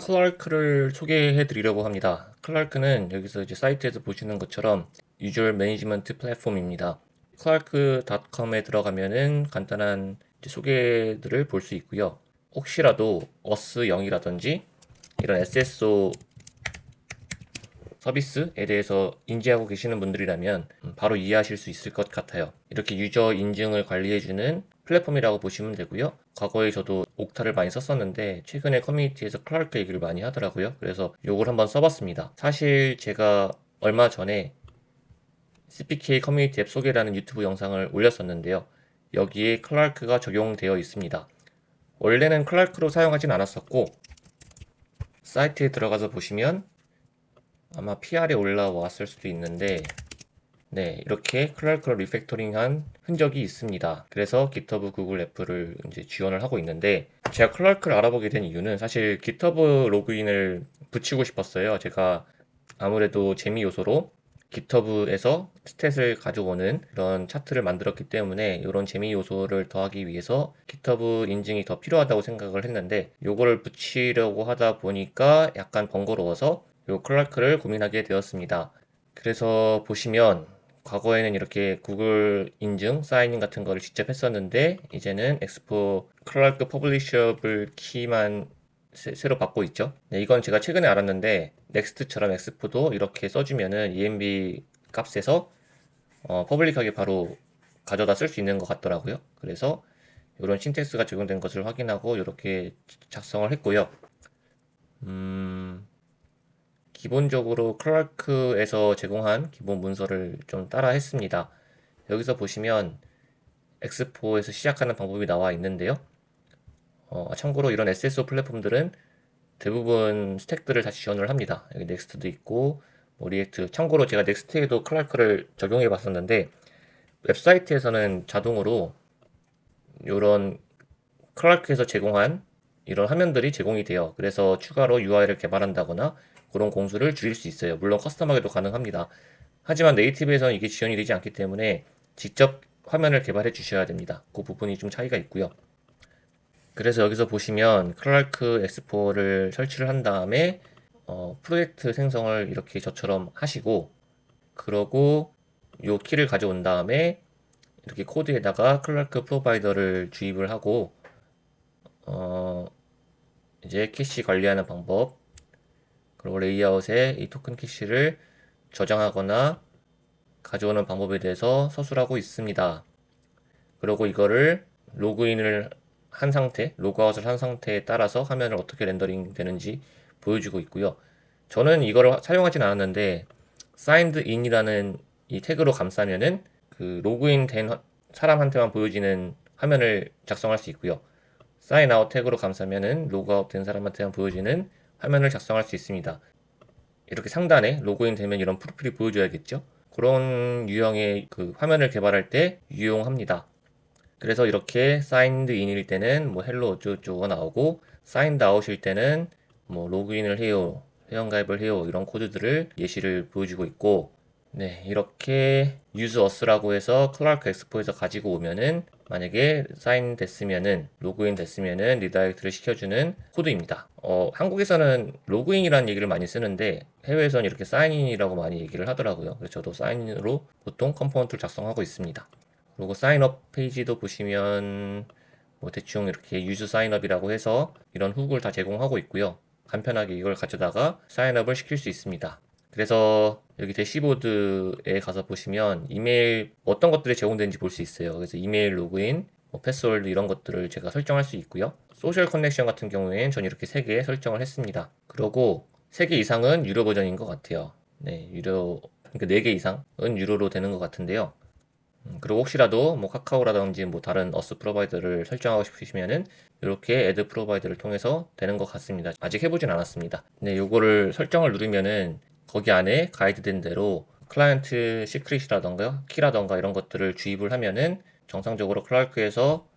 클라크를 소개해 드리려고 합니다. 클라크는 여기서 이제 사이트에서 보시는 것처럼 유저 매니지먼트 플랫폼입니다. clark.com에 들어가면은 간단한 소개들을 볼 수 있고요. 혹시라도 어스 0이라든지 이런 SSO 서비스에 대해서 인지하고 계시는 분들이라면 바로 이해하실 수 있을 것 같아요. 이렇게 유저 인증을 관리해주는 플랫폼이라고 보시면 되고요. 과거에 저도 옥타를 많이 썼었는데 최근에 커뮤니티에서 클라크 얘기를 많이 하더라고요. 그래서 요걸 한번 써봤습니다. 사실 제가 얼마 전에 CPK 커뮤니티 앱 소개라는 유튜브 영상을 올렸었는데요. 여기에 클라크가 적용되어 있습니다. 원래는 클라크로 사용하진 않았었고 사이트에 들어가서 보시면 아마 PR에 올라왔을 수도 있는데 네, 이렇게 클라크를 리팩토링한 흔적이 있습니다. 그래서 GitHub 구글 애플을 이제 지원을 하고 있는데 제가 클라크를 알아보게 된 이유는 사실 GitHub 로그인을 붙이고 싶었어요. 제가 아무래도 재미 요소로 GitHub에서 스탯을 가져오는 그런 차트를 만들었기 때문에 이런 재미 요소를 더하기 위해서 GitHub 인증이 더 필요하다고 생각을 했는데 요거를 붙이려고 하다 보니까 약간 번거로워서 요 클라크를 고민하게 되었습니다. 그래서 보시면 과거에는 이렇게 구글 인증, 사인인 같은 거를 직접 했었는데 이제는 엑스포 클라크 퍼블리셔블 키만 새로 받고 있죠. 네, 이건 제가 최근에 알았는데 넥스트처럼 엑스포도 이렇게 써주면은 EMB 값에서 퍼블릭하게 바로 가져다 쓸 수 있는 것 같더라고요. 그래서 이런 신텍스가 적용된 것을 확인하고 이렇게 작성을 했고요. 기본적으로 클라크에서 제공한 기본 문서를 좀 따라 했습니다. 여기서 보시면 엑스포에서 시작하는 방법이 나와 있는데요. 참고로 이런 SSO 플랫폼들은 대부분 스택들을 다 지원을 합니다. 여기 넥스트도 있고 뭐 리액트. 참고로 제가 넥스트에도 클라크를 적용해 봤었는데 웹사이트에서는 자동으로 이런 클라크에서 제공한 이런 화면들이 제공이 돼요. 그래서 추가로 UI를 개발한다거나 그런 공수를 줄일 수 있어요. 물론 커스텀하게도 가능합니다. 하지만 네이티브에서는 이게 지원이 되지 않기 때문에 직접 화면을 개발해 주셔야 됩니다. 그 부분이 좀 차이가 있고요. 그래서 여기서 보시면 클라크 엑스포를 설치를 한 다음에 프로젝트 생성을 이렇게 저처럼 하시고 그러고 요 키를 가져온 다음에 이렇게 코드에다가 클라크 프로바이더를 주입을 하고 어, 이제 캐시 관리하는 방법 그리고 레이아웃에 이 토큰 캐시를 저장하거나 가져오는 방법에 대해서 서술하고 있습니다. 그리고 이거를 로그인을 한 상태, 로그아웃을 한 상태에 따라서 화면을 어떻게 렌더링 되는지 보여주고 있고요. 저는 이거를 사용하진 않았는데 signed in이라는 이 태그로 감싸면은 그 로그인 된 사람한테만 보여지는 화면을 작성할 수 있고요. sign out 태그로 감싸면은 로그아웃 된 사람한테만 보여지는 화면을 작성할 수 있습니다. 이렇게 상단에 로그인 되면 이런 프로필이 보여줘야겠죠? 그런 유형의 그 화면을 개발할 때 유용합니다. 그래서 이렇게 signed in일 때는 뭐 hello 어쩌고저쩌고 나오고 signed out일 때는 뭐 로그인을 해요, 회원가입을 해요 이런 코드들을 예시를 보여주고 있고 네 이렇게 use us라고 해서 클라크 엑스포에서 가지고 오면은 만약에 사인 됐으면은 로그인 됐으면은 리다이렉트를 시켜주는 코드입니다. 한국에서는 로그인이라는 얘기를 많이 쓰는데 해외에서는 이렇게 사인인이라고 많이 얘기를 하더라고요. 그래서 저도 사인인으로 보통 컴포넌트를 작성하고 있습니다. 그리고 사인업 페이지도 보시면 뭐 대충 이렇게 유즈 사인업이라고 해서 이런 훅을 다 제공하고 있고요. 간편하게 이걸 가져다가 사인업을 시킬 수 있습니다. 그래서 여기 대시보드에 가서 보시면 이메일 어떤 것들이 제공되는지 볼 수 있어요. 그래서 이메일 로그인, 뭐 패스워드 이런 것들을 제가 설정할 수 있고요. 소셜 커넥션 같은 경우에는 전 이렇게 3개 설정을 했습니다. 그리고 3개 이상은 유료 버전인 것 같아요. 네, 유료, 그러니까 4개 이상은 유료로 되는 것 같은데요. 그리고 혹시라도 뭐 카카오라든지 뭐 다른 어스 프로바이더를 설정하고 싶으시면은 이렇게 애드 프로바이더를 통해서 되는 것 같습니다. 아직 해보진 않았습니다. 네, 요거를 설정을 누르면은 거기 안에 가이드된 대로 클라이언트 시크릿이라던가 키라던가 이런 것들을 주입을 하면은 정상적으로 클라크에서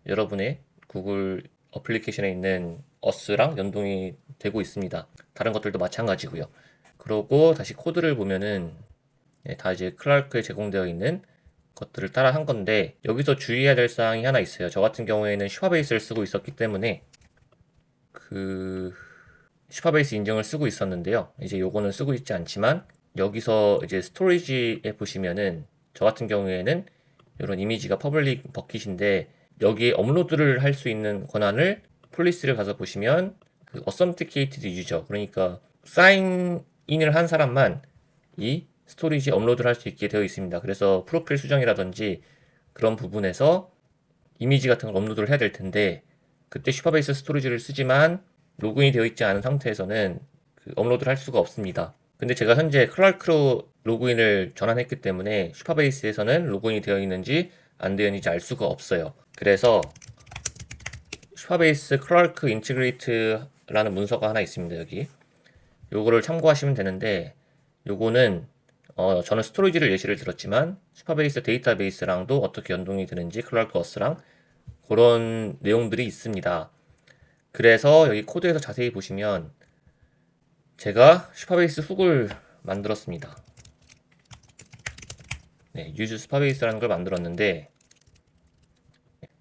여러분의 구글 어플리케이션에 있는 어스랑 연동이 되고 있습니다. 다른 것들도 마찬가지고요. 그러고 다시 코드를 보면은 다 이제 클라크에 제공되어 있는 것들을 따라 한 건데, 여기서 주의해야 될 사항이 하나 있어요. 저 같은 경우에는 슈퍼베이스를 쓰고 있었기 때문에 슈퍼베이스 인증을 쓰고 있었는데요. 이제 요거는 쓰고 있지 않지만, 여기서 이제 스토리지에 보시면은 저 같은 경우에는 이런 이미지가 퍼블릭 버킷인데, 여기에 업로드를 할 수 있는 권한을 폴리시를 가서 보시면 authenticated user, 그러니까 사인인을 한 사람만 이 스토리지에 업로드를 할 수 있게 되어 있습니다. 그래서 프로필 수정이라든지 그런 부분에서 이미지 같은 걸 업로드를 해야 될 텐데, 그때 슈퍼베이스 스토리지를 쓰지만 로그인이 되어 있지 않은 상태에서는 업로드를 할 수가 없습니다. 근데 제가 현재 클라크로 로그인을 전환했기 때문에 슈퍼베이스에서는 로그인이 되어 있는지 안 되어 있는지 알 수가 없어요. 그래서 슈퍼베이스 클라크 인티그레이트라는 문서가 하나 있습니다. 여기 요거를 참고하시면 되는데, 요거는 저는 스토리지를 예시를 들었지만 슈퍼베이스 데이터베이스랑도 어떻게 연동이 되는지 클라크어스랑 그런 내용들이 있습니다. 그래서 여기 코드에서 자세히 보시면 제가 슈퍼베이스 훅을 만들었습니다. 네, use 슈퍼베이스라는 걸 만들었는데,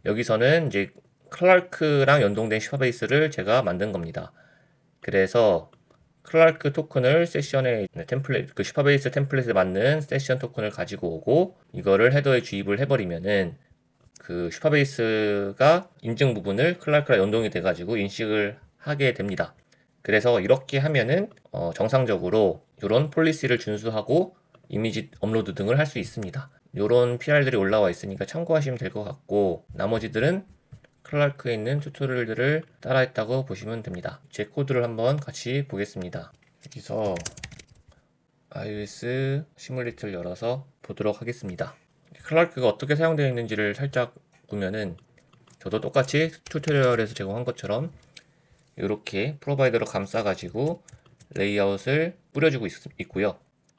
여기서는 이제 클라크랑 연동된 슈퍼베이스를 제가 만든 겁니다. 그래서 클라크 토큰을 세션에 템플릿, 슈퍼베이스 템플릿에 맞는 세션 토큰을 가지고 오고, 이거를 헤더에 주입을 해버리면은 슈퍼베이스가 인증 부분을 클라크랑 연동이 돼가지고 인식을 하게 됩니다. 그래서 이렇게 하면은 정상적으로 이런 폴리시를 준수하고 이미지 업로드 등을 할 수 있습니다. 이런 PR들이 올라와 있으니까 참고하시면 될 것 같고, 나머지들은 클라크에 있는 튜토리얼들을 따라했다고 보시면 됩니다. 제 코드를 한번 같이 보겠습니다. 여기서 iOS 시뮬레이터를 열어서 보도록 하겠습니다. 클라크가 어떻게 사용되어 있는지를 살짝 보면은, 저도 똑같이 튜토리얼에서 제공한 것처럼 이렇게 프로바이더로 감싸가지고 레이아웃을 뿌려주고 있고요.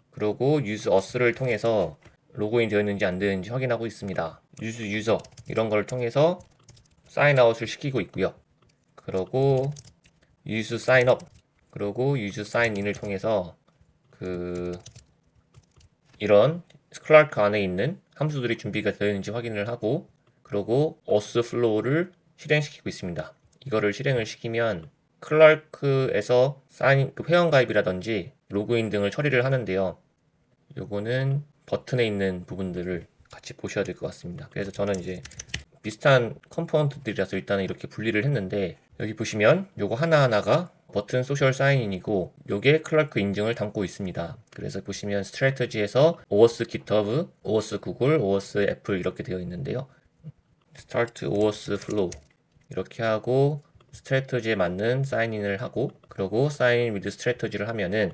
그리고 use us를 통해서 로그인 되어 있는지 안 되는지 확인하고 있습니다. use user 이런 걸 통해서 사인아웃을 시키고 있고요. 그리고 use sign up, 그리고 use sign in을 통해서 이런 클라크 안에 있는 함수들이 준비가 되어 있는지 확인을 하고, 그리고 auth flow를 실행시키고 있습니다. 이거를 실행을 시키면 클라크에서 회원가입이라든지 로그인 등을 처리를 하는데요. 요거는 버튼에 있는 부분들을 같이 보셔야 될 것 같습니다. 그래서 저는 이제 비슷한 컴포넌트들이라서 일단은 이렇게 분리를 했는데, 여기 보시면 요거 하나하나가 버튼 소셜 사인인이고 요게 클라크 인증을 담고 있습니다. 그래서 보시면 스트래터지에서 OAuth GitHub, OAuth Google, OAuth 애플 이렇게 되어 있는데요. Start OAuth Flow 이렇게 하고 스트래터지에 맞는 사인인을 하고, 그리고 사인 위드 스트래터지를 하면은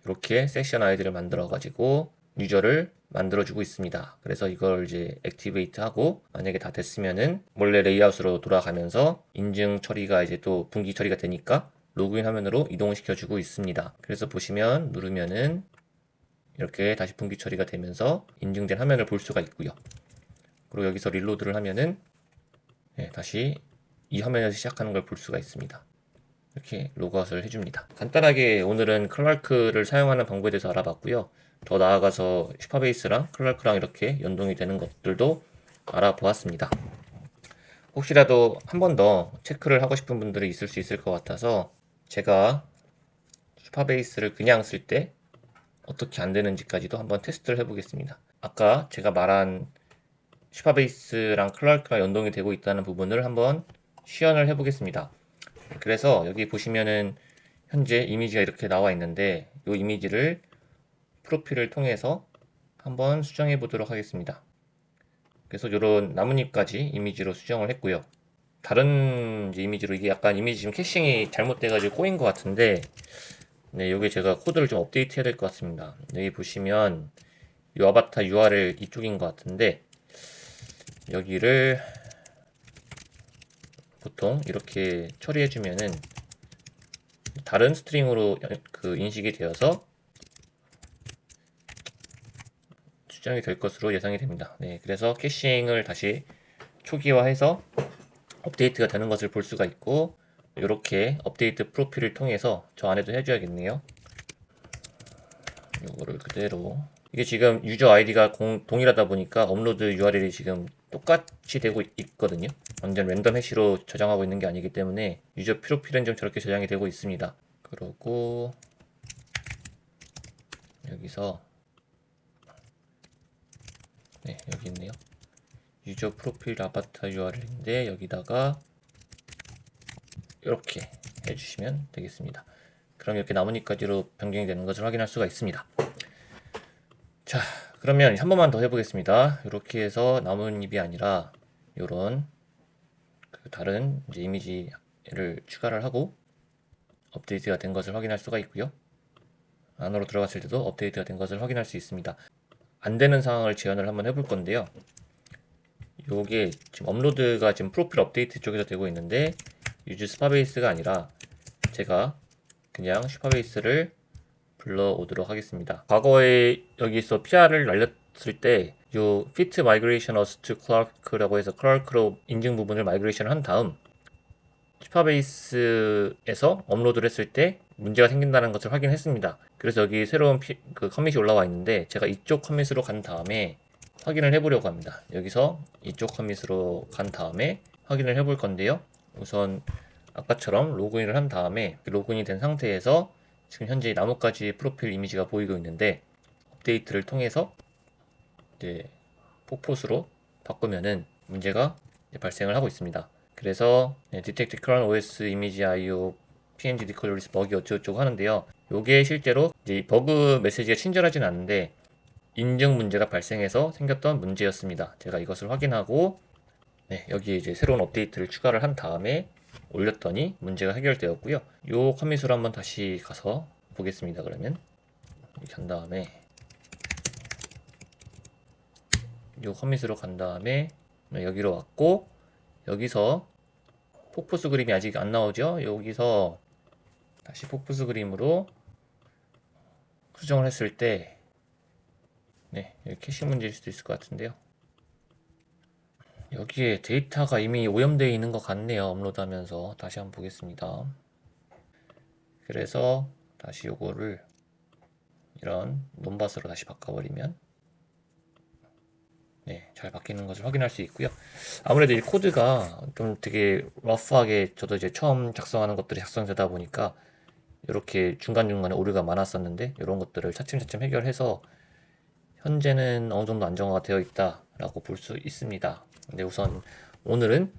이렇게 세션 아이디를 만들어 가지고 유저를 만들어주고 있습니다. 그래서 이걸 이제 액티베이트 하고, 만약에 다 됐으면은 원래 레이아웃으로 돌아가면서 인증 처리가 이제 또 분기 처리가 되니까 로그인 화면으로 이동시켜 주고 있습니다. 그래서 보시면 누르면은 이렇게 다시 분기 처리가 되면서 인증된 화면을 볼 수가 있고요. 그리고 여기서 릴로드를 하면은 다시 이 화면에서 시작하는 걸 볼 수가 있습니다. 이렇게 로그아웃을 해줍니다. 간단하게 오늘은 클라크를 사용하는 방법에 대해서 알아봤고요. 더 나아가서 슈퍼베이스랑 클라크랑 이렇게 연동이 되는 것들도 알아보았습니다. 혹시라도 한 번 더 체크를 하고 싶은 분들이 있을 수 있을 것 같아서 제가 슈퍼베이스를 그냥 쓸 때 어떻게 안 되는지까지도 한번 테스트를 해보겠습니다. 아까 제가 말한 슈퍼베이스랑 클라크랑 연동이 되고 있다는 부분을 한번 시연을 해보겠습니다. 그래서 여기 보시면은 현재 이미지가 이렇게 나와 있는데, 이 이미지를 프로필을 통해서 한번 수정해 보도록 하겠습니다. 그래서 이런 나뭇잎까지 이미지로 수정을 했고요. 다른 이미지로, 이게 약간 이미지 지금 캐싱이 잘못돼가지고 꼬인 것 같은데, 네, 요게 제가 코드를 좀 업데이트 해야 될 것 같습니다. 여기 보시면 이 아바타 URL 이쪽인 것 같은데, 여기를 보통 이렇게 처리해주면은 다른 스트링으로 인식이 되어서 수정이 될 것으로 예상이 됩니다. 네, 그래서 캐싱을 다시 초기화해서 업데이트가 되는 것을 볼 수가 있고, 이렇게 업데이트 프로필을 통해서 저 안에도 해줘야겠네요. 요거를 그대로 이게 지금 유저 아이디가 동일하다 보니까 업로드 URL이 지금 똑같이 되고 있거든요. 완전 랜덤 해시로 저장하고 있는 게 아니기 때문에 유저 프로필은 좀 저렇게 저장이 되고 있습니다. 그러고 여기서 네, 여기 있네요. 유저 프로필 아바타 URL인데 여기다가 이렇게 해주시면 되겠습니다. 그럼 이렇게 나뭇잎까지로 변경이 되는 것을 확인할 수가 있습니다. 자, 그러면 한 번만 더 해보겠습니다. 이렇게 해서 나뭇잎이 아니라 이런 다른 이제 이미지를 추가를 하고 업데이트가 된 것을 확인할 수가 있고요. 안으로 들어갔을 때도 업데이트가 된 것을 확인할 수 있습니다. 안 되는 상황을 재현을 한번 해볼 건데요. 요게 지금 업로드가 지금 프로필 업데이트 쪽에서 되고 있는데 유즈 스파베이스가 아니라 제가 그냥 슈퍼베이스를 불러오도록 하겠습니다. 과거에 여기서 PR을 날렸을 때 요 fit migration us to Clark라고 해서 Clark로 인증 부분을 마이그레이션을 한 다음 슈퍼베이스에서 업로드를 했을 때 문제가 생긴다는 것을 확인했습니다. 그래서 여기 새로운 커밋이 올라와 있는데 제가 이쪽 커밋으로 간 다음에 확인을 해보려고 합니다. 여기서 이쪽 커밋으로 간 다음에 확인을 해볼 건데요. 우선 아까처럼 로그인을 한 다음에 로그인이 된 상태에서 지금 현재 나뭇가지 프로필 이미지가 보이고 있는데 업데이트를 통해서 이제 폭포스로 바꾸면은 문제가 발생을 하고 있습니다. 그래서 detect current OS image IO PNG decoders 버기 어쩌고저쩌고 하는데요. 요게 실제로 이제 버그 메시지가 친절하진 않은데 인증 문제가 발생해서 생겼던 문제였습니다. 제가 이것을 확인하고 여기에 이제 새로운 업데이트를 추가를 한 다음에 올렸더니 문제가 해결되었고요. 요 커밋으로 한번 다시 가서 보겠습니다. 그러면 이렇게 한 다음에 요 커밋으로 간 다음에 여기로 왔고 여기서 폭포수 그림이 아직 안 나오죠. 여기서 다시 폭포수 그림으로 수정을 했을 때 캐시 문제일 수도 있을 것 같은데요. 여기에 데이터가 이미 오염되어 있는 것 같네요. 업로드하면서 다시 한번 보겠습니다. 그래서 다시 요거를 이런 논밭으로 다시 바꿔버리면 잘 바뀌는 것을 확인할 수 있고요. 아무래도 이 코드가 좀 되게 러프하게 저도 이제 처음 작성하는 것들이 작성되다 보니까 이렇게 중간중간에 오류가 많았었는데 이런 것들을 차츰차츰 해결해서 현재는 어느 정도 안정화가 되어 있다라고 볼 수 있습니다. 근데 우선 오늘은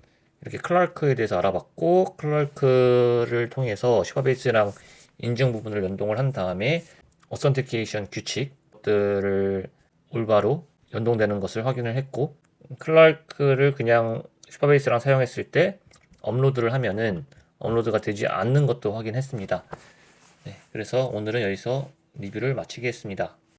이렇게 클라크에 대해서 알아봤고 클라크를 통해서 슈퍼베이스랑 인증 부분을 연동을 한 다음에 어선티케이션 규칙들을 올바로 연동되는 것을 확인을 했고 클라크를 그냥 슈퍼베이스랑 사용했을 때 업로드를 하면은 업로드가 되지 않는 것도 확인했습니다. 그래서 오늘은 여기서 리뷰를 마치겠습니다.